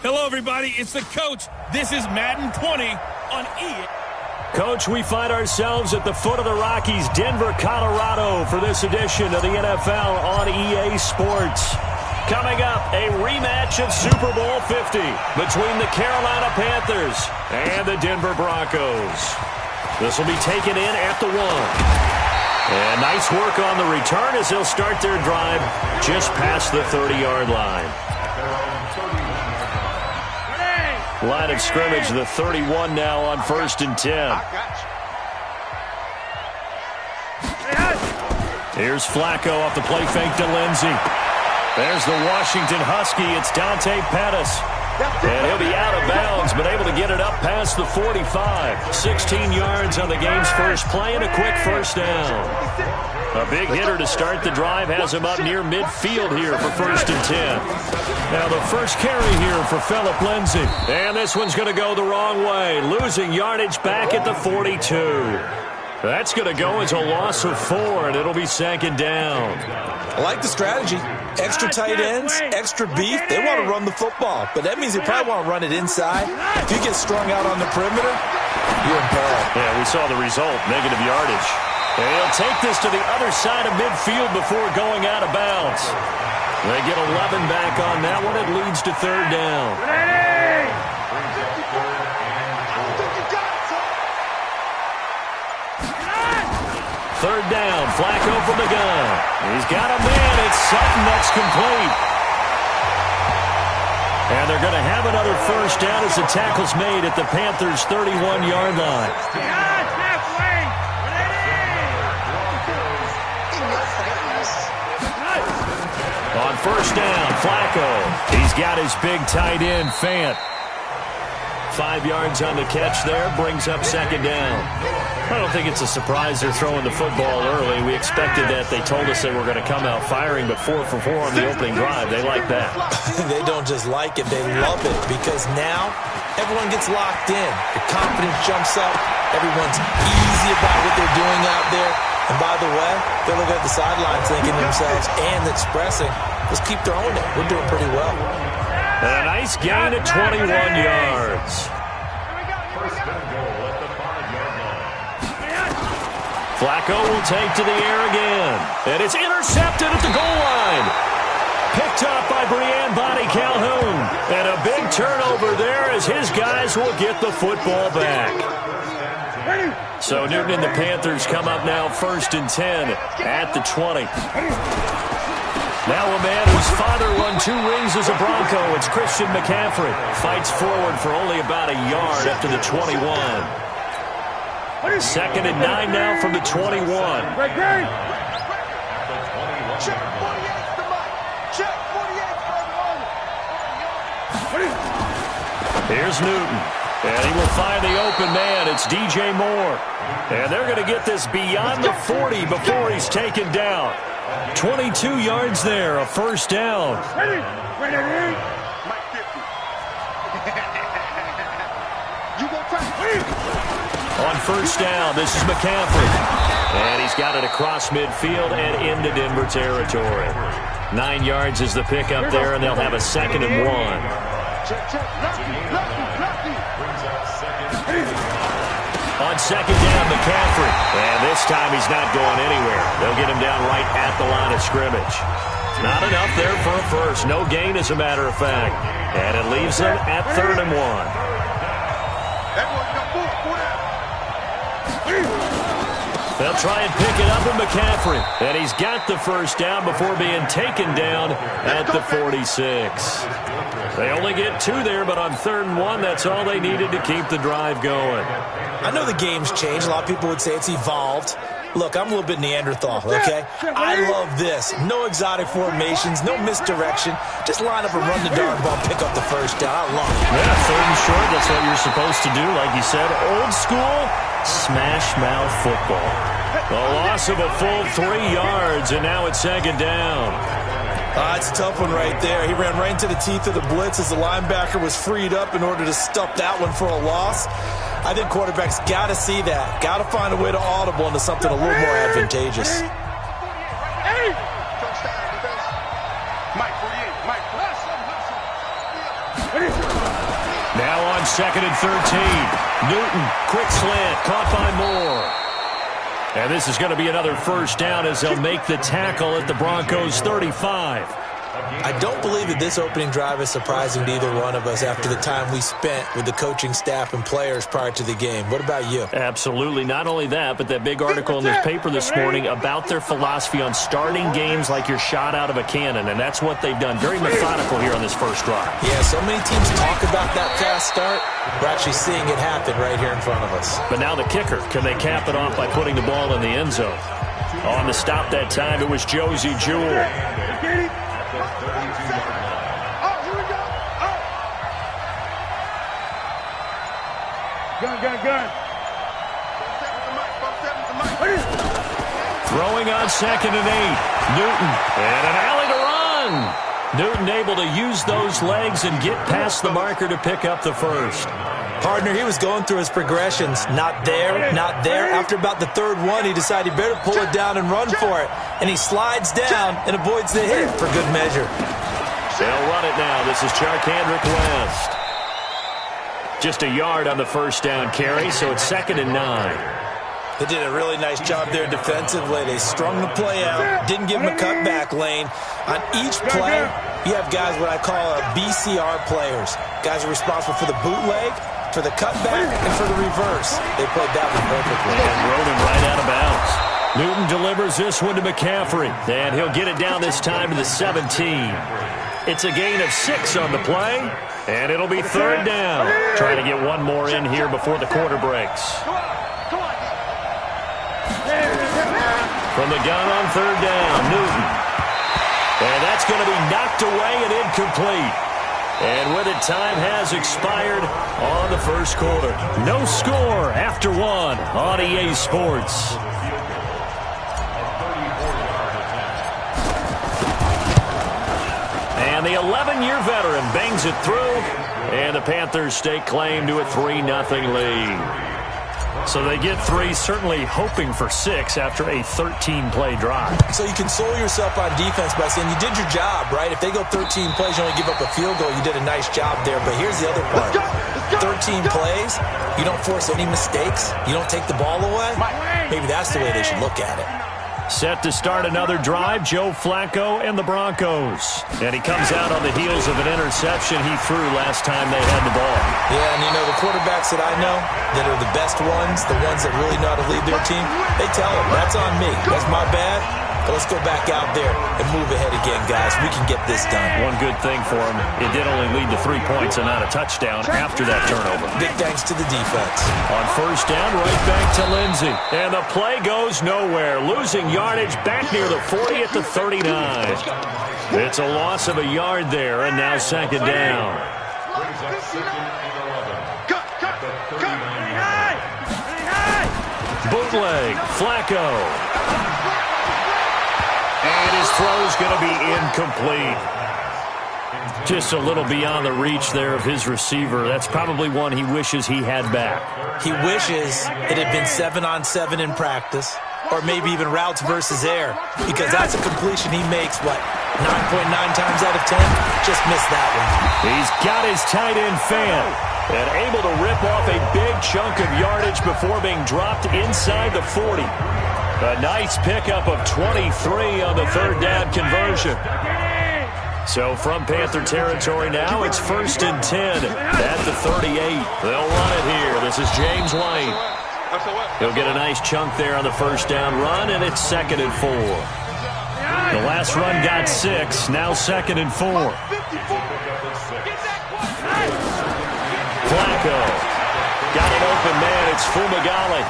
Hello, everybody. It's the coach. This is Madden 20 on EA. Coach, we find ourselves at the foot of the Rockies, Denver, Colorado, for this edition of the NFL on EA Sports. Coming up, a rematch of Super Bowl 50 between the Carolina Panthers and the Denver Broncos. This will be taken in at the 1. And nice work on the return as they'll start their drive just past the 30-yard line. Line of scrimmage, the 31 now on 1st and 10. Here's Flacco off the play fake to Lindsey. There's the Washington Husky. It's Dante Pettis. And he'll be out of bounds, but able to get it up past the 45. 16 yards on the game's first play and a quick first down. A big hitter to start the drive has him up near midfield here for 1st and 10. Now the first carry here for Phillip Lindsay. And this one's going to go the wrong way. Losing yardage back at the 42. That's going to go as a loss of 4, and it'll be 2nd down. I like the strategy. Extra tight ends, extra beef. They want to run the football, but that means they probably want to run it inside. If you get strung out on the perimeter, you're in peril. Yeah, we saw the result, negative yardage. And he'll take this to the other side of midfield before going out of bounds. They get 11 back on that one. It leads to 3rd down. Third down, Flacco from the gun. He's got a man. It's Sutton that's complete. And they're going to have another first down as the tackle's made at the Panthers' 31-yard line. On first down, Flacco. He's got his big tight end, Fant. 5 yards on the catch there, brings up 2nd down. I don't think it's a surprise they're throwing the football early. We expected that. They told us they were going to come out firing, but 4 for 4 on the opening drive. They like that. They don't just like it, they love it, because now everyone gets locked in. The confidence jumps up. Everyone's easy about what they're doing out there. And by the way, they're looking at the sidelines thinking to themselves and expressing, let's keep throwing it. We're doing pretty well. And a nice gain at 21 yards. Flacco will take to the air again. And it's intercepted at the goal line. Picked up by Brian Body Calhoun. And a big turnover there as his guys will get the football back. So Newton and the Panthers come up now 1st and 10 at the 20. Now a man whose father won 2 rings as a Bronco. It's Christian McCaffrey. Fights forward for only about a yard up to the 21. 2nd and 9 now from the 21. Here's Newton. And he will find the open man. It's DJ Moore. And they're going to get this beyond the 40 before he's taken down. 22 yards there, a first down. On first down, this is McCaffrey. And he's got it across midfield and into Denver territory. 9 yards is the pickup there, and they'll have a 2nd and 1. On 2nd down, McCaffrey. And this time he's not going anywhere. They'll get him down right at the line of scrimmage. Not enough there for a first. No gain, as a matter of fact. And it leaves them at 3rd and 1. They'll try and pick it up with McCaffrey. And he's got the first down before being taken down at the 46. They only get 2 there, but on 3rd and 1, that's all they needed to keep the drive going. I know the game's changed. A lot of people would say it's evolved. Look, I'm a little bit Neanderthal, okay? I love this. No exotic formations, no misdirection. Just line up and run the darn ball, pick up the first down. I love it. Yeah, 3rd and short, that's what you're supposed to do. Like you said, old school, smash mouth football. A loss of a full 3 yards, and now it's 2nd down. It's a tough one right there. He ran right into the teeth of the blitz as the linebacker was freed up in order to stuff that one for a loss. I think quarterbacks got to see that. Got to find a way to audible into something a little more advantageous. Now on 2nd and 13. Newton, quick slant, caught by Moore. And this is going to be another first down as they'll make the tackle at the Broncos 35. I don't believe that this opening drive is surprising to either one of us after the time we spent with the coaching staff and players prior to the game. What about you? Absolutely. Not only that, but that big article in this paper this morning about their philosophy on starting games like you're shot out of a cannon, and that's what they've done. Very methodical here on this first drive. Yeah, so many teams talk about that fast start. We're actually seeing it happen right here in front of us. But now the kicker. Can they cap it off by putting the ball in the end zone? On the stop that time, it was Josie Jewell. Gun. Throwing on 2nd and 8. Newton. And an alley to run. Newton able to use those legs and get past the marker to pick up the first. Partner, he was going through his progressions. Not there, not there. After about the third one, he decided he better pull it down and run for it. And he slides down and avoids the hit for good measure. They'll run it now. This is Charkandrick West. Just a yard on the first down carry, so it's 2nd and 9. They did a really nice job there defensively. They strung the play out, didn't give him a cutback lane. On each play, you have guys what I call BCR players. Guys are responsible for the bootleg, for the cutback, and for the reverse. They played that one perfectly. And rode him right out of bounds. Newton delivers this one to McCaffrey, and he'll get it down this time to the 17. It's a gain of 6 on the play, and it'll be 3rd down. Trying to get one more in here before the quarter breaks. From the gun on 3rd down, Newton. And that's going to be knocked away and incomplete. And with it, time has expired on the first quarter. No score after 1 on EA Sports. And the 11-year veteran bangs it through, and the Panthers stake claim to a 3-0 lead. So they get 3, certainly hoping for 6 after a 13-play drive. So you console yourself on defense by saying you did your job, right? If they go 13 plays, you only give up a field goal, you did a nice job there. But here's the other part. 13 plays, you don't force any mistakes, you don't take the ball away. Maybe that's the way they should look at it. Set to start another drive, Joe Flacco and the Broncos. And he comes out on the heels of an interception he threw last time they had the ball. Yeah, and you know, the quarterbacks that I know that are the best ones, the ones that really know how to lead their team, they tell them, that's on me. That's my bad. But let's go back out there and move ahead again, guys. We can get this done. One good thing for him, it did only lead to 3 points and not a touchdown after that turnover. Big thanks to the defense. On first down, right back to Lindsey. And the play goes nowhere. Losing yardage back near the 40 at the 39. It's a loss of a yard there, and now 2nd down. Bootleg, Flacco. And his throw's going to be incomplete. Just a little beyond the reach there of his receiver. That's probably one he wishes he had back. He wishes it had been 7-on-7 in practice, or maybe even routes versus air, because that's a completion he makes, 9.9 times out of 10? Just missed that one. He's got his tight end fan and able to rip off a big chunk of yardage before being dropped inside the 40. A nice pickup of 23 on the 3rd down conversion. So from Panther territory now, it's 1st and 10 at the 38. They'll run it here. This is James White. He'll get a nice chunk there on the first down run, and it's 2nd and 4. The last run got 6, now 2nd and 4. Flacco. Got an open man. It's Fumagalli.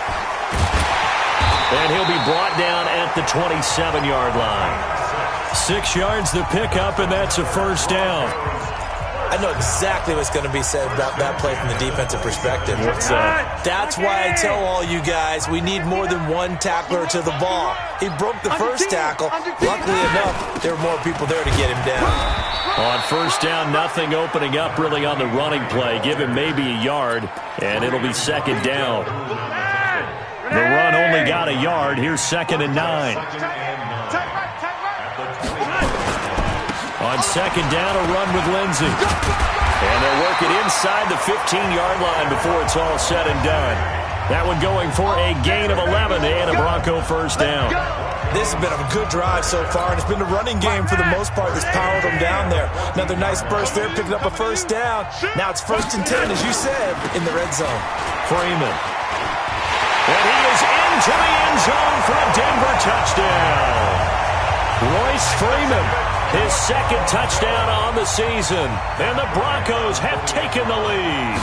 And he'll be brought down at the 27-yard line. 6 yards the pickup, and that's a first down. I know exactly what's going to be said about that play from the defensive perspective. That's why I tell all you guys we need more than one tackler to the ball. He broke the first tackle. Luckily enough, there were more people there to get him down. On first down, nothing opening up really on the running play. Give him maybe a yard, and it'll be 2nd down. The run only got a yard. Here's 2nd and 9. On 2nd down, a run with Lindsey. And they're working inside the 15-yard line before it's all said and done. That one going for a gain of 11 and a Bronco first down. This has been a good drive so far, and it's been a running game for the most part that's powered them down there. Another nice burst there, picking up a first down. Now it's 1st and 10, as you said, in the red zone. Freeman. And he is into the end zone for a Denver touchdown. Royce Freeman, his 2nd touchdown on the season. And the Broncos have taken the lead.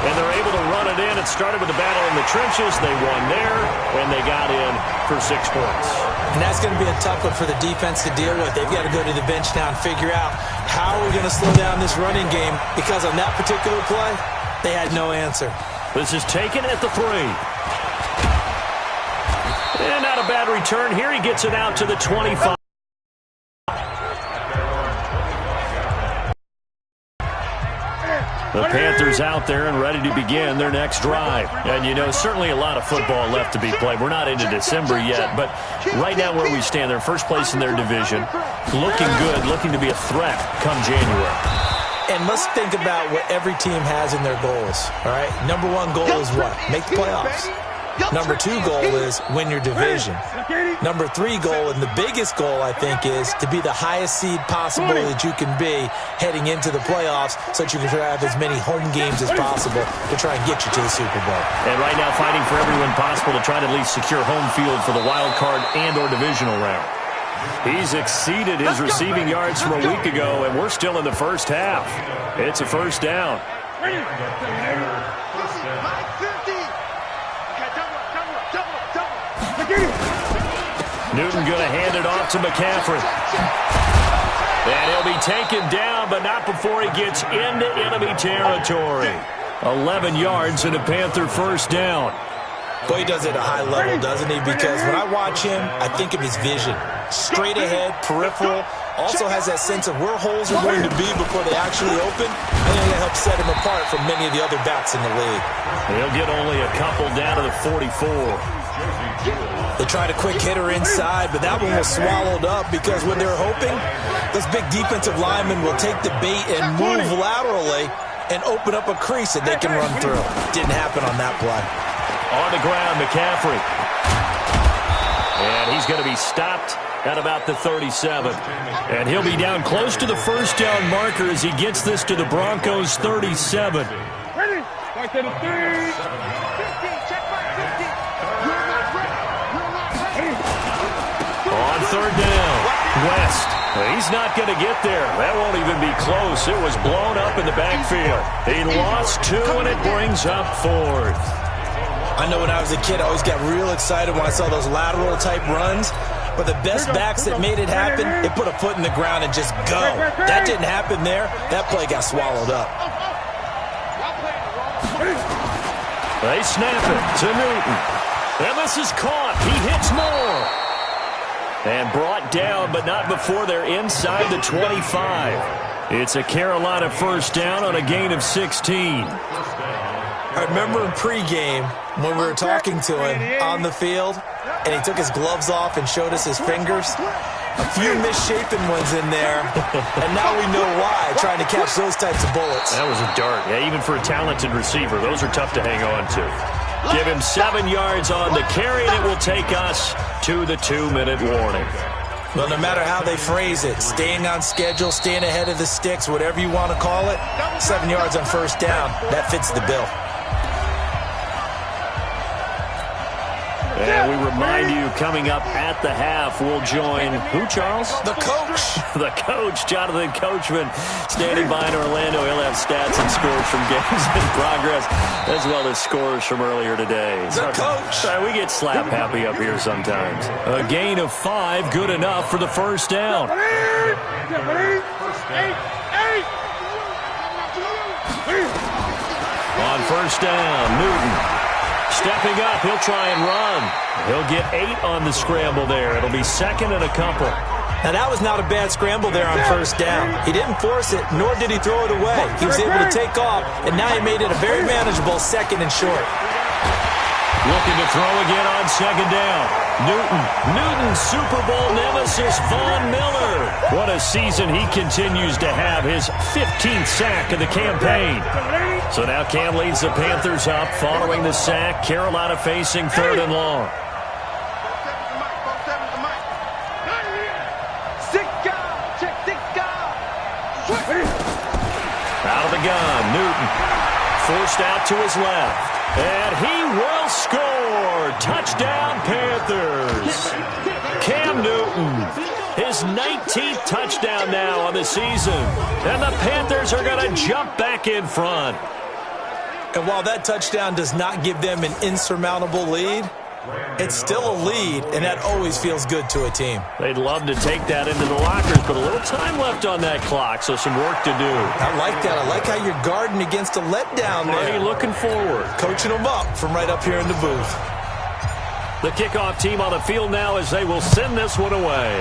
And they're able to run it in. It started with a battle in the trenches. They won there, and they got in for 6 points. And that's going to be a tough one for the defense to deal with. They've got to go to the bench now and figure out how are we going to slow down this running game, because on that particular play, they had no answer. This is taken at the 3. And not a bad return here. He gets it out to the 25. The Panthers out there and ready to begin their next drive. And, you know, certainly a lot of football left to be played. We're not into December yet, but right now where we stand, they're first place in their division, looking good, looking to be a threat come January. And let's think about what every team has in their goals, all right? Number 1 goal is what? Make the playoffs. Number 2 goal is win your division. Number 3 goal, and the biggest goal, I think, is to be the highest seed possible that you can be heading into the playoffs so that you can have as many home games as possible to try and get you to the Super Bowl. And right now fighting for every win possible to try to at least secure home field for the wild card and or divisional round. He's exceeded his receiving yards from a week ago, and we're still in the first half. It's a first down. Newton going to hand it off to McCaffrey. And he'll be taken down, but not before he gets into enemy territory. 11 yards and a Panther first down. Boy, he does it at a high level, doesn't he? Because when I watch him, I think of his vision. Straight ahead, peripheral. Also has that sense of where holes are going to be before they actually open. I think that helps set him apart from many of the other backs in the league. He'll get only a couple down to the 44. They tried a quick hitter inside, but that one was swallowed up because when they're hoping, those big defensive linemen will take the bait and move laterally and open up a crease that they can run through. Didn't happen on that play. On the ground, McCaffrey. And he's going to be stopped at about the 37. And he'll be down close to the first down marker as he gets this to the Broncos' 37. Ready? Back to the 3. 15, check back 15. On third down, West. He's not going to get there. That won't even be close. It was blown up in the backfield. He lost 2, and it brings up 4th. I know when I was a kid, I always got real excited when I saw those lateral-type runs. But the best backs that made it happen, they put a foot in the ground and just go. That didn't happen there. That play got swallowed up. They snap it to Newton. And this is caught. He hits more. And brought down, but not before they're inside the 25. It's a Carolina first down on a gain of 16. I remember in pregame when we were talking to him on the field, and he took his gloves off and showed us his fingers. A few misshapen ones in there, and now we know why, trying to catch those types of bullets. That was a dart. Yeah, even for a talented receiver, those are tough to hang on to. Give him 7 yards on the carry, and it will take us to the 2-minute warning. Well, no matter how they phrase it, staying on schedule, staying ahead of the sticks, whatever you want to call it, 7 yards on first down, that fits the bill. And we remind you, coming up at the half, we'll join who, Charles? The coach. The coach, Jonathan Coachman, standing by in Orlando. He'll have stats and scores from games in progress, as well as scores from earlier today. The coach. We get slap happy up here sometimes. A gain of 5, good enough for the first down. On first down, Newton. Stepping up, he'll try and run. He'll get 8 on the scramble there. It'll be 2nd and a couple. Now, that was not a bad scramble there on first down. He didn't force it, nor did he throw it away. He was able to take off, and now he made it a very manageable 2nd and short. Looking to throw again on second down. Newton's Super Bowl nemesis, Von Miller. What a season he continues to have, his 15th sack of the campaign. So now Cam leads the Panthers up following the sack. Carolina facing 3rd and long. Out of the gun, Newton. Forced out to his left. And he will score. Touchdown, Panthers. Cam Newton, his 19th touchdown now on the season. And the Panthers are going to jump back in front. And while that touchdown does not give them an insurmountable lead, it's still a lead, and that always feels good to a team. They'd love to take that into the lockers, but a little time left on that clock, so some work to do. I like that. I like how you're guarding against a letdown there. Already looking forward. Coaching them up from right up here in the booth. The kickoff team on the field now as they will send this one away.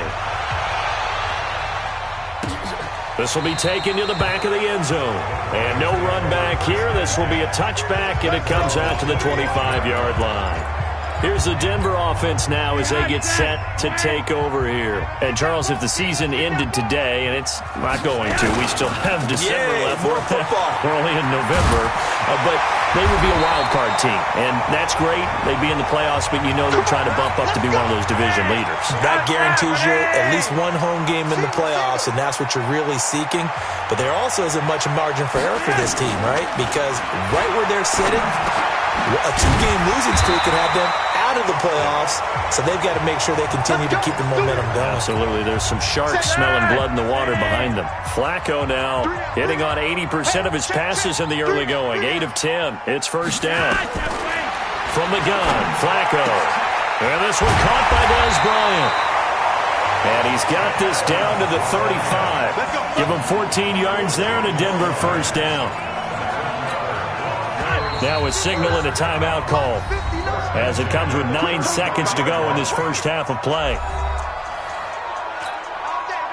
This will be taken to the back of the end zone. And no run back here. This will be a touchback, and it comes out to the 25-yard line. Here's the Denver offense now as they get set to take over here. And, Charles, if the season ended today, and it's not going to, we still have December left. More football. We're only in November. But they would be a wild card team, and that's great. They'd be in the playoffs, but you know they're trying to bump up to be one of those division leaders. That guarantees you at least one home game in the playoffs, and that's what you're really seeking. But there also isn't much margin for error for this team, right? Because right where they're sitting, a 2-game losing streak could have them out of the playoffs, so they've got to make sure they continue to keep the momentum going. Absolutely. There's some sharks smelling blood in the water behind them. Flacco now hitting on 80% of his passes in the early going. 8 of 10. It's first down. From the gun, Flacco. And this one caught by Dez Bryant. And he's got this down to the 35. Give him 14 yards there and a Denver first down. Now a signal and a timeout call as it comes with 9 seconds to go in this first half of play.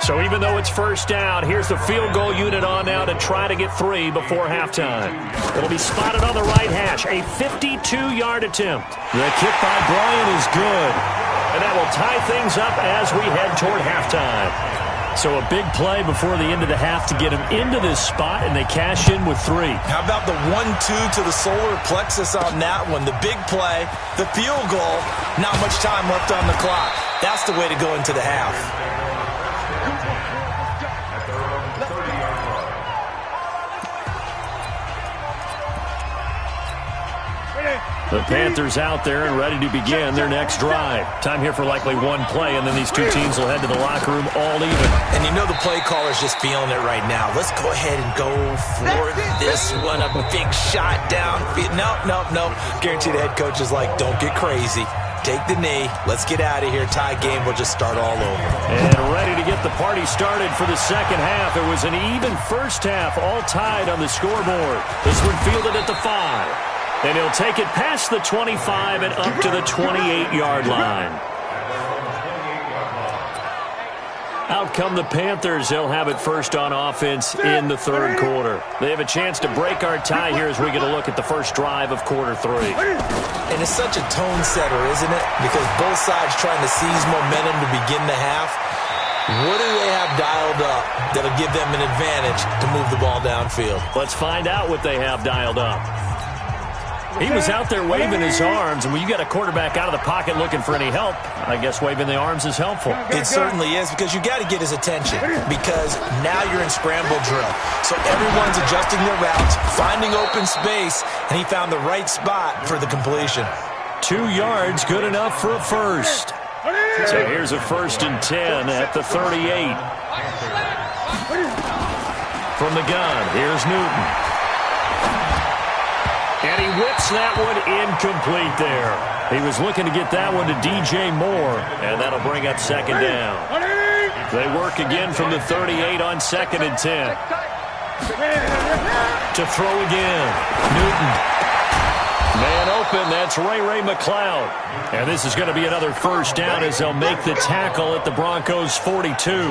So even though it's first down, here's the field goal unit on now to try to get 3 before halftime. It'll be spotted on the right hash, a 52-yard attempt. The kick by Bryant is good, and that will tie things up as we head toward halftime. So a big play before the end of the half to get him into this spot, and they cash in with 3. How about the 1-2 to the solar plexus on that one? The big play, the field goal, not much time left on the clock. That's the way to go into the half. The Panthers out there and ready to begin their next drive. Time here for likely one play, and then these two teams will head to the locker room all even. And you know the play caller's just feeling it right now. Let's go ahead and go for this one. A big shot down. No. Guarantee the head coach is like, don't get crazy. Take the knee. Let's get out of here. Tie game. We'll just start all over. And ready to get the party started for the second half. It was an even first half, all tied on the scoreboard. This one fielded at the 5. And he'll take it past the 25 and up to the 28-yard line. Out come the Panthers. They'll have it first on offense in the third quarter. They have a chance to break our tie here as we get a look at the first drive of quarter 3. And it's such a tone setter, isn't it? Because both sides trying to seize momentum to begin the half. What do they have dialed up that'll give them an advantage to move the ball downfield? Let's find out what they have dialed up. He was out there waving his arms, and when you got a quarterback out of the pocket looking for any help, I guess waving the arms is helpful. It certainly is, because you got to get his attention, because now you're in scramble drill. So everyone's adjusting their routes, finding open space, and he found the right spot for the completion. 2 yards, good enough for a first. So here's a 1st and 10 at the 38. From the gun, here's Newton. And he whips that one incomplete there. He was looking to get that one to DJ Moore, and that'll bring up second down. They work again from the 38 on 2nd and 10. To throw again, Newton. Man open, that's Ray McLeod. And this is going to be another first down as they'll make the tackle at the Broncos' 42.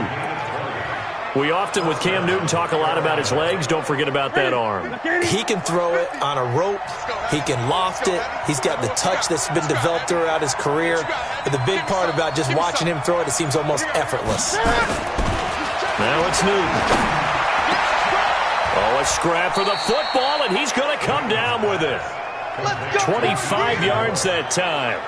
We often, with Cam Newton, talk a lot about his legs. Don't forget about that arm. He can throw it on a rope. He can loft it. He's got the touch that's been developed throughout his career. But the big part about just watching him throw it, it seems almost effortless. Now it's Newton. Oh, a scrap for the football, and he's going to come down with it. 25 yards that time.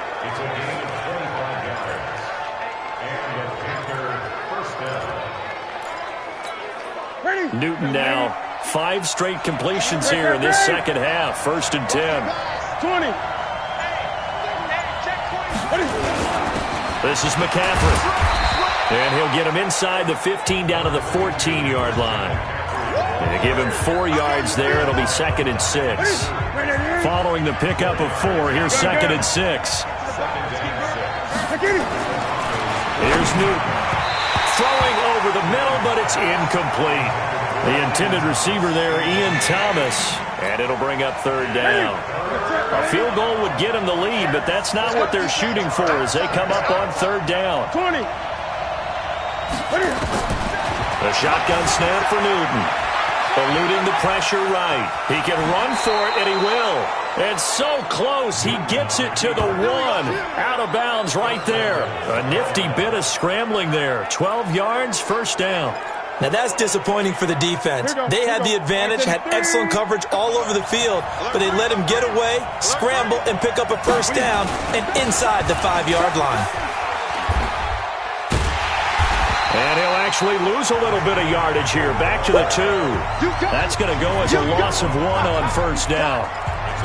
Newton now 5 straight completions here in this second half. 1st and 10. 20. This is McCaffrey. And he'll get him inside the 15 down to the 14-yard line. And to give him 4 yards there, it'll be 2nd and 6. Following the pickup of 4, here's 2nd and 6. Here's Newton. Throwing over the middle, but it's incomplete. The intended receiver there, Ian Thomas. And it'll bring up 3rd down. A field goal would get him the lead, but that's not what they're shooting for as they come up on 3rd down. 20. The shotgun snap for Newton. Eluding the pressure right. He can run for it, and he will. And so close, he gets it to the 1. Out of bounds right there. A nifty bit of scrambling there. 12 yards, 1st down. Now that's disappointing for the defense. They had the advantage, had excellent coverage all over the field, but they let him get away, scramble, and pick up a 1st down and inside the 5-yard line. And he'll actually lose a little bit of yardage here. Back to the 2. That's going to go as a loss of 1 on 1st down.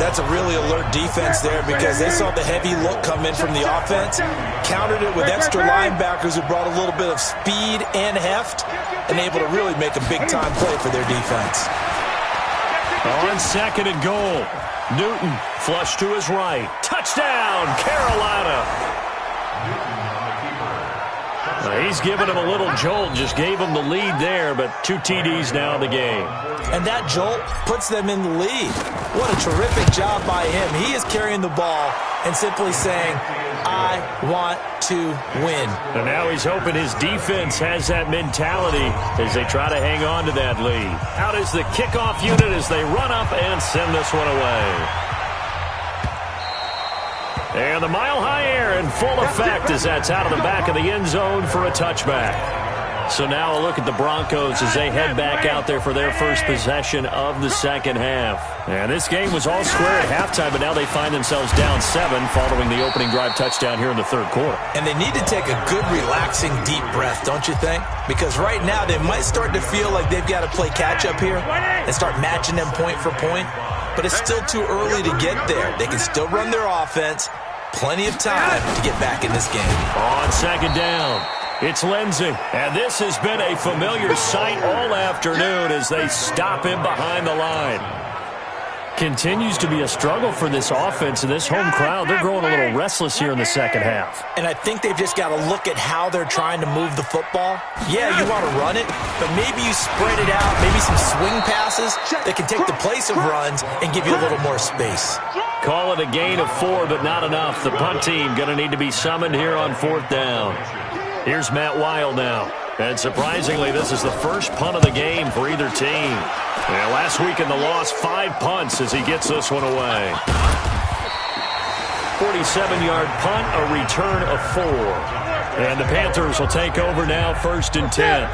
That's a really alert defense there because they saw the heavy look come in from the offense, countered it with extra linebackers who brought a little bit of speed and heft, and able to really make a big-time play for their defense. On 2nd and goal, Newton flush to his right. Touchdown, Carolina. He's given him a little jolt, just gave him the lead there, but 2 TDs now in the game. And that jolt puts them in the lead. What a terrific job by him. He is carrying the ball and simply saying, I want to win. And now he's hoping his defense has that mentality as they try to hang on to that lead. Out is the kickoff unit as they run up and send this one away. And the mile-high air in full effect as that's out of the back of the end zone for a touchback. So now a look at the Broncos as they head back out there for their first possession of the second half. And this game was all square at halftime, but now they find themselves down 7 following the opening drive touchdown here in the 3rd quarter. And they need to take a good, relaxing, deep breath, don't you think? Because right now they might start to feel like they've got to play catch-up here and start matching them point for point. But it's still too early to get there. They can still run their offense. Plenty of time to get back in this game. On 2nd down, it's Lindsey. And this has been a familiar sight all afternoon as they stop him behind the line. Continues to be a struggle for this offense and this home crowd. They're growing a little restless here in the second half. And I think they've just got to look at how they're trying to move the football. Yeah, you want to run it, but maybe you spread it out, maybe some swing passes that can take the place of runs and give you a little more space. Call it a gain of 4, but not enough. The punt team going to need to be summoned here on 4th down. Here's Matt Wild now. And surprisingly, this is the first punt of the game for either team. And last week in the loss, 5 punts as he gets this one away. 47-yard punt, a return of 4. And the Panthers will take over now, 1st and 10.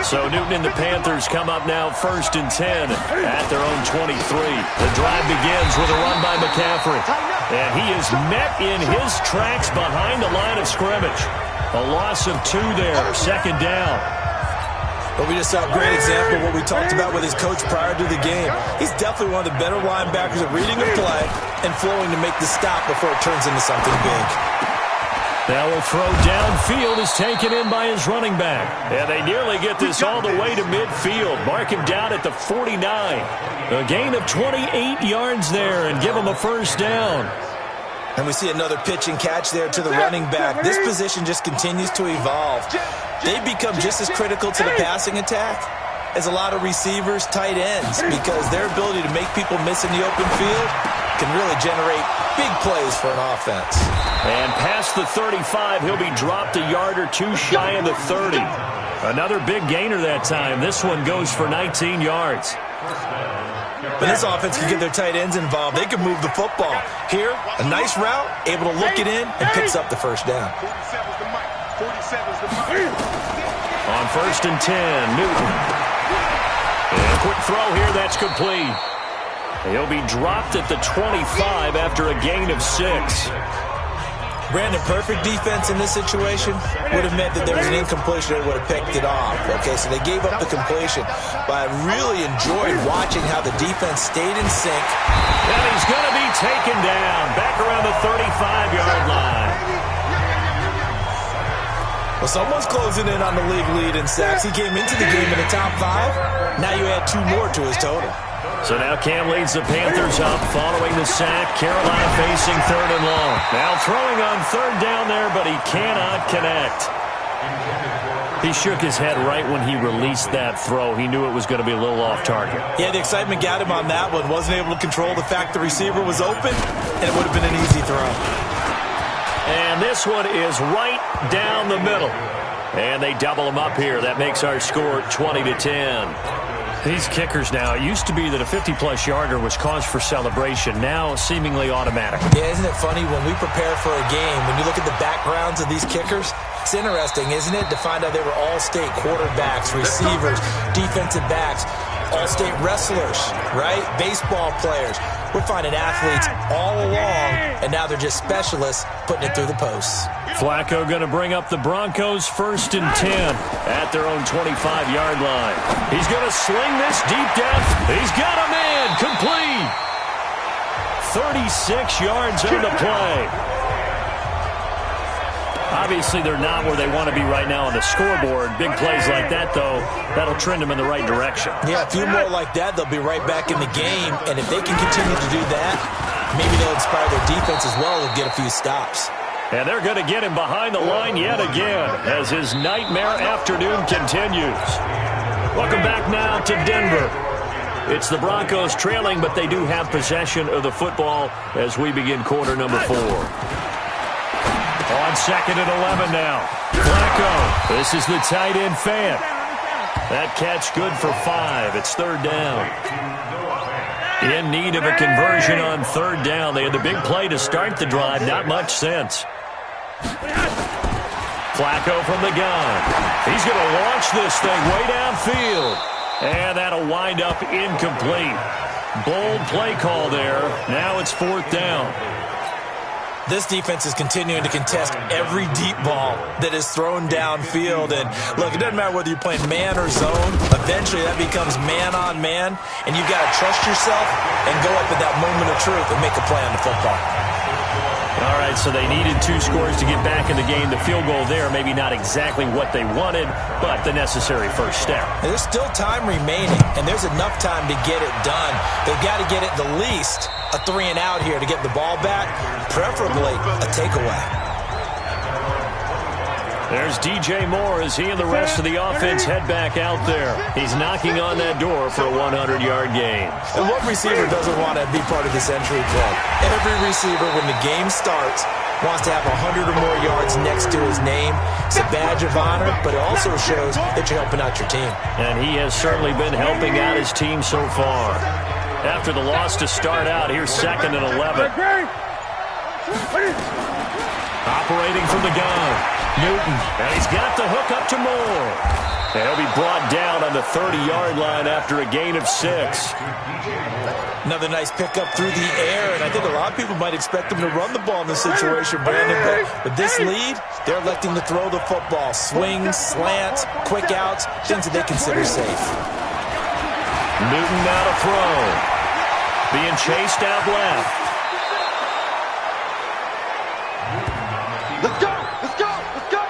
So Newton and the Panthers come up now 1st and 10 at their own 23. The drive begins with a run by McCaffrey. And he is met in his tracks behind the line of scrimmage. A loss of 2 there, 2nd down. But we just saw a great example of what we talked about with his coach prior to the game. He's definitely one of the better linebackers at reading a play and flowing to make the stop before it turns into something big. Now a throw downfield is taken in by his running back. And they nearly get this all the way to midfield. Mark him down at the 49. A gain of 28 yards there and give him a 1st down. And we see another pitch and catch there to the running back. This position just continues to evolve. They've become just as critical to the passing attack as a lot of receivers, tight ends, because their ability to make people miss in the open field can really generate big plays for an offense. And past the 35, he'll be dropped a yard or 2 shy of the 30. Another big gainer that time. This one goes for 19 yards. When this offense can get their tight ends involved, they can move the football. Here, a nice route, able to look it in, and picks up the first down. On 1st and 10, Newton. And a quick throw here, that's complete. He'll be dropped at the 25 after a gain of 6. Brandon, perfect defense in this situation would have meant that there was an incompletion that would have picked it off. Okay, so they gave up the completion. But I really enjoyed watching how the defense stayed in sync. And he's going to be taken down back around the 35-yard line. Well, someone's closing in on the league lead in sacks. He came into the game in the top 5. Now you add 2 more to his total. So now Cam leads the Panthers up following the sack. Carolina facing 3rd and long. Now throwing on 3rd down there, but he cannot connect. He shook his head right when he released that throw. He knew it was going to be a little off target. Yeah, the excitement got him on that one. Wasn't able to control the fact the receiver was open, and it would have been an easy throw. And this one is right down the middle. And they double him up here. That makes our score 20-10. These kickers now, it used to be that a 50-plus yarder was cause for celebration. Now, seemingly automatic. Yeah, isn't it funny when we prepare for a game, when you look at the backgrounds of these kickers, it's interesting, isn't it, to find out they were all-state quarterbacks, receivers, defensive backs, all-state wrestlers, right? Baseball players. We're finding athletes all along, and now they're just specialists putting it through the posts. Flacco going to bring up the Broncos 1st and 10 at their own 25-yard line. He's going to sling this deep down. He's got him in. Complete. 36 yards on the play. Obviously, they're not where they want to be right now on the scoreboard. Big plays like that, though, that'll trend them in the right direction. Yeah, a few more like that, they'll be right back in the game. And if they can continue to do that, maybe they'll inspire their defense as well and get a few stops. And they're going to get him behind the line yet again as his nightmare afternoon continues. Welcome back now to Denver. It's the Broncos trailing, but they do have possession of the football as we begin quarter number 4. On 2nd and 11 now. Flacco. This is the tight end fan. That catch good for 5. It's 3rd down. In need of a conversion on 3rd down. They had the big play to start the drive. Not much sense. Flacco from the gun. He's going to launch this thing way downfield. And that'll wind up incomplete. Bold play call there. Now it's 4th down. This defense is continuing to contest every deep ball that is thrown downfield. And, look, it doesn't matter whether you're playing man or zone. Eventually, that becomes man-on-man, and you've got to trust yourself and go up at that moment of truth and make a play on the football. All right, so they needed 2 scores to get back in the game. The field goal there, maybe not exactly what they wanted, but the necessary first step. And there's still time remaining, and there's enough time to get it done. They've got to get it the least a 3-and-out here to get the ball back, preferably a takeaway. There's DJ Moore as he and the rest of the offense head back out there. He's knocking on that door for a 100-yard gain. And what receiver doesn't want to be part of this entry club? Every receiver, when the game starts, wants to have 100 or more yards next to his name. It's a badge of honor, but it also shows that you're helping out your team. And he has certainly been helping out his team so far. After the loss to start out, here's 2nd and 11. Operating from the gun. Newton, and he's got the hook up to Moore. And he'll be brought down on the 30-yard line after a gain of 6. Another nice pickup through the air, and I think a lot of people might expect them to run the ball in this situation, Brandon. But with this lead, they're electing to throw the football. Swings, slants, quick outs, things that they consider safe. Newton now to throw. Being chased out left. Let's go! Let's go! Let's go!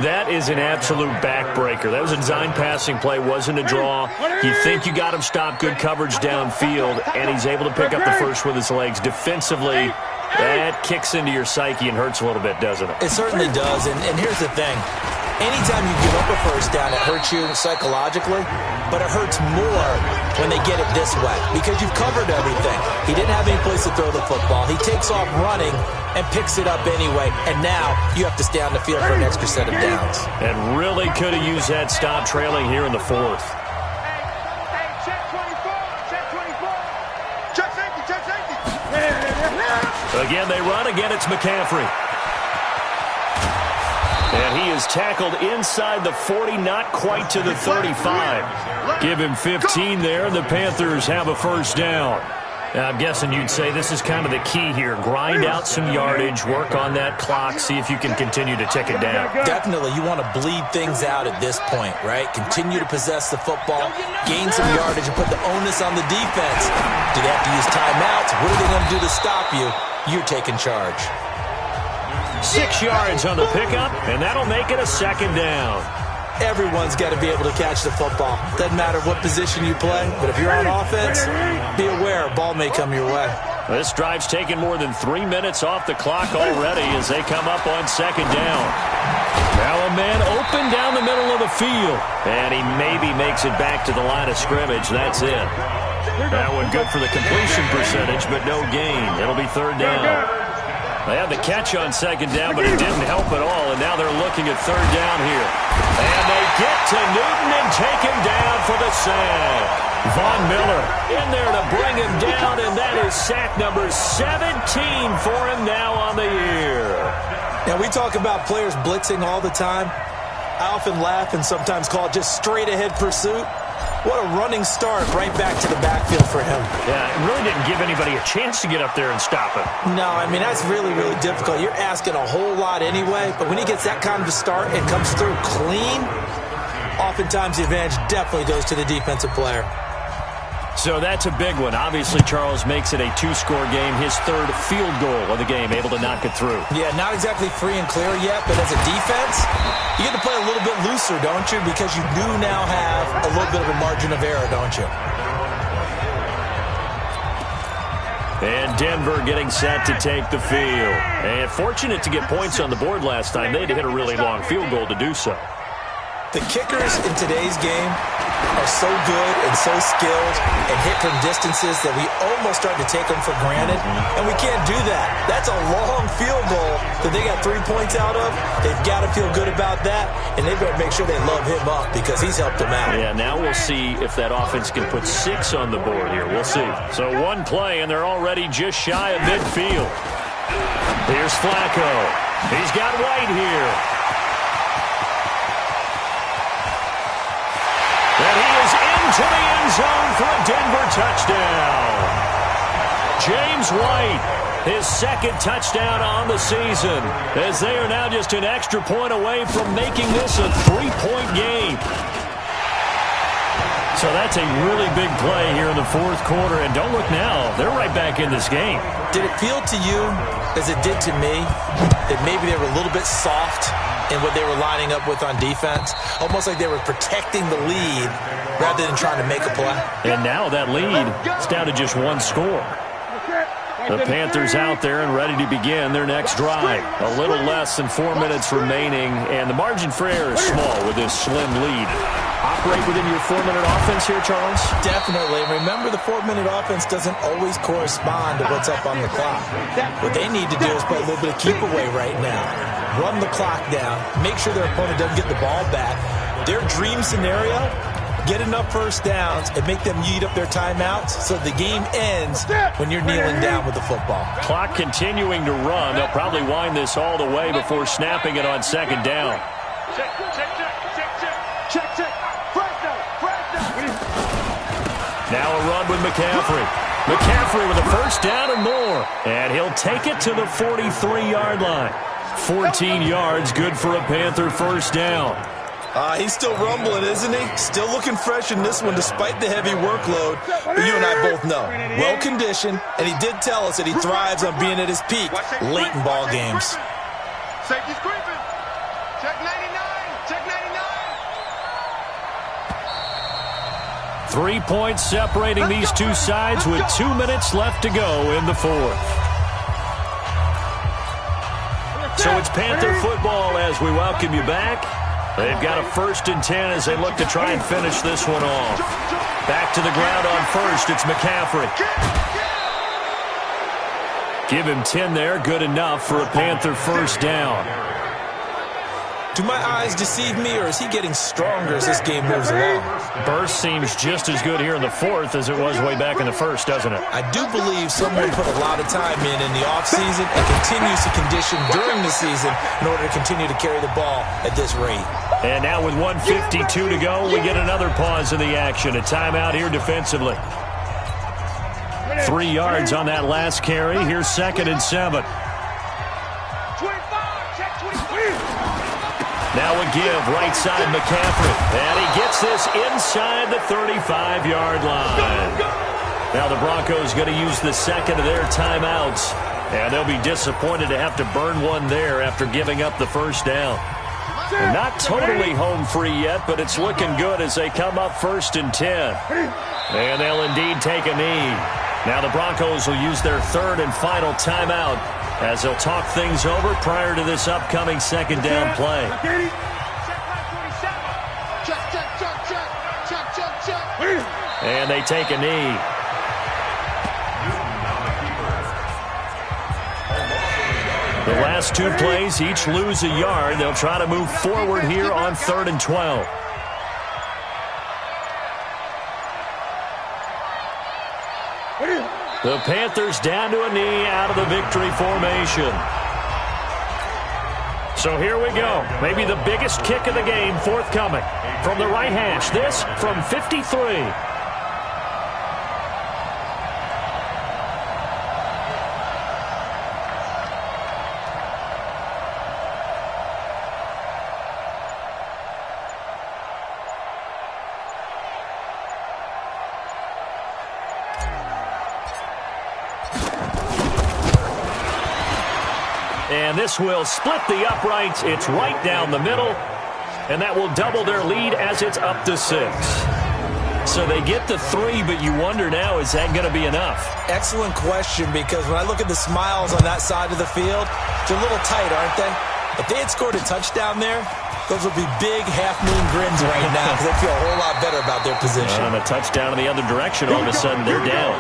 That is an absolute backbreaker. That was a design passing play, wasn't a draw. You think you got him stopped, good coverage downfield, and he's able to pick up the first with his legs. Defensively, that kicks into your psyche and hurts a little bit, doesn't it? It certainly does, and here's the thing. Anytime you give up a first down, it hurts you psychologically, but it hurts more when they get it this way because you've covered everything. He didn't have any place to throw the football. He takes off running and picks it up anyway, and now you have to stay on the field for an extra set of downs. And really could have used that stop trailing here in the fourth. Hey, check 24. Check safety, check safety. Again, they run. Again, it's McCaffrey. And he is tackled inside the 40, not quite to the 35. Give him 15 there, and the Panthers have a first down. I'm guessing you'd say this is kind of the key here. Grind out some yardage, work on that clock, see if you can continue to tick it down. Definitely, you want to bleed things out at this point, right? Continue to possess the football, gain some yardage, and put the onus on the defense. Do they have to use timeouts? What are they going to do to stop you? You're taking charge. 6 yards on the pickup, and that'll make it a second down. Everyone's got to be able to catch the football. Doesn't matter what position you play, but if you're on offense, be aware a ball may come your way. This drive's taken more than 3 minutes off the clock already as they come up on second down. Now a man open down the middle of the field, and he maybe makes it back to the line of scrimmage. That's it. That one good for the completion percentage, but no gain. It'll be third down. They had the catch on second down, but it didn't help at all, and now they're looking at third down here. And they get to Newton and take him down for the sack. Von Miller in there to bring him down, and that is sack number 17 for him now on the year. Now, we talk about players blitzing all the time. I often laugh and sometimes call it just straight-ahead pursuit. What a running start right back to the backfield for him. Yeah, it really didn't give anybody a chance to get up there and stop him. No, I mean, that's really, really difficult. You're asking a whole lot anyway, but when he gets that kind of a start and comes through clean, oftentimes the advantage definitely goes to the defensive player. So that's a big one. Obviously, Charles makes it a 2-score game. His third field goal of the game, able to knock it through. Yeah, not exactly free and clear yet, but as a defense, you get to play a little bit looser, don't you? Because you do now have a little bit of a margin of error, don't you? And Denver getting set to take the field. And fortunate to get points on the board last time. They had to hit a really long field goal to do so. The kickers in today's game are so good and so skilled and hit from distances that we almost start to take them for granted, and we can't do that. That's a long field goal that they got 3 points out of. They've got to feel good about that, and they better make sure they love him up because he's helped them out. Yeah, now we'll see if that offense can put 6 on the board here. We'll see. So one play, and they're already just shy of midfield. Here's Flacco. He's got White here. And he is into the end zone for a Denver touchdown. James White, his second touchdown on the season, as they are now just an extra point away from making this a 3-point game. So that's a really big play here in the fourth quarter. And don't look now, they're right back in this game. Did it feel to you, as it did to me, that maybe they were a little bit soft in what they were lining up with on defense? Almost like they were protecting the lead rather than trying to make a play. And now that lead is down to just 1 score. The Panthers out there and ready to begin their next drive. A little less than 4 minutes remaining, and the margin for error is small with this slim lead. Operate within your 4-minute offense here, Charles? Definitely. Remember, the 4-minute offense doesn't always correspond to what's up on the clock. What they need to do is play a little bit of keep away right now. Run the clock down. Make sure their opponent doesn't get the ball back. Their dream scenario, get enough first downs and make them eat up their timeouts so the game ends when you're kneeling down with the football. Clock continuing to run. They'll probably wind this all the way before snapping it on second down. Check. First down. Now a run with McCaffrey. McCaffrey with a first down and more. And he'll take it to the 43-yard line. 14 yards, good for a Panther first down. He's still rumbling, isn't he? Still looking fresh in this one despite the heavy workload. But you and I both know, well-conditioned, and he did tell us that he thrives on being at his peak late in ball games. Safety's creeping. Check 99. 3 points separating these two sides with 2 minutes left to go in the fourth. So it's Panther football as we welcome you back. They've got a 1st and 10 as they look to try and finish this one off. Back to the ground on first. It's McCaffrey. Give him 10 there. Good enough for a Panther 1st down. Do my eyes deceive me, or is he getting stronger as this game moves along? Burst seems just as good here in the 4th as it was way back in the 1st, doesn't it? I do believe someone put a lot of time in the offseason and continues to condition during the season in order to continue to carry the ball at this rate. And now with 1:52 to go, we get another pause in the action. A timeout here defensively. 3 yards on that last carry. Here's 2nd and 7. Now a give, right side McCaffrey. And he gets this inside the 35-yard line. Now the Broncos going to use the 2nd of their timeouts. And they'll be disappointed to have to burn one there after giving up the 1st down. They're not totally home free yet, but it's looking good as they come up 1st and 10. And they'll indeed take a knee. Now the Broncos will use their 3rd and final timeout as they'll talk things over prior to this upcoming 2nd down play. And they take a knee. The last 2 plays each lose a yard. They'll try to move forward here on 3rd and 12. The Panthers down to a knee out of the victory formation. So here we go. Maybe the biggest kick of the game forthcoming. From the right hash, this from 53. And this will split the uprights. It's right down the middle. And that will double their lead as it's up to 6. So they get the 3, but you wonder now, is that going to be enough? Excellent question, because when I look at the smiles on that side of the field, they're a little tight, aren't they? If they had scored a touchdown there, those would be big half-moon grins right now because they feel a whole lot better about their position. And a touchdown in the other direction, all of a sudden they're down.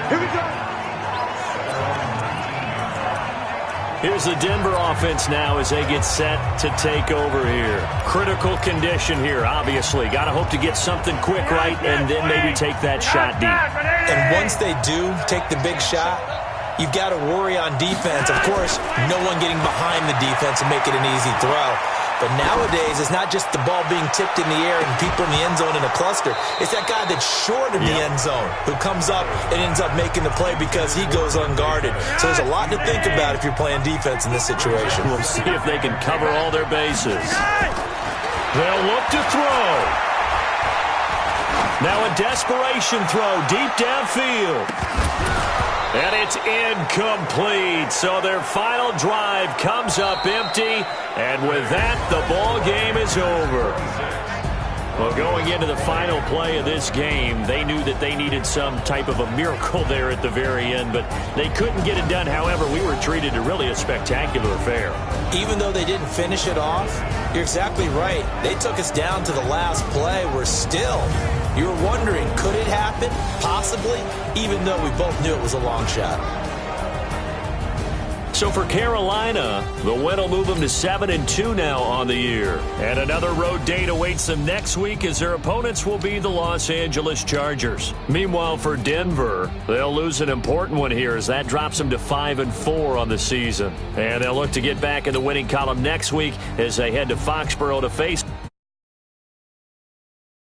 Here we go. Here's the Denver offense now as they get set to take over here. Critical condition here, obviously. Got to hope to get something quick right and then maybe take that shot deep. And once they do take the big shot, you've got to worry on defense. Of course, no one getting behind the defense and make it an easy throw. But nowadays, it's not just the ball being tipped in the air and people in the end zone in a cluster. It's that guy that's short of the end zone who comes up and ends up making the play because he goes unguarded. So there's a lot to think about if you're playing defense in this situation. We'll see if they can cover all their bases. They'll look to throw. Now a desperation throw deep downfield. And it's incomplete. So their final drive comes up empty. And with that, the ball game is over. Well, going into the final play of this game, they knew that they needed some type of a miracle there at the very end, but they couldn't get it done. However, we were treated to really a spectacular affair. Even though they didn't finish it off, you're exactly right. They took us down to the last play. We're still, you were wondering, could it happen? Possibly, even though we both knew it was a long shot. So for Carolina, the win will move them to 7-2 now on the year. And another road date awaits them next week as their opponents will be the Los Angeles Chargers. Meanwhile, for Denver, they'll lose an important one here as that drops them to 5-4 on the season. And they'll look to get back in the winning column next week as they head to Foxborough to face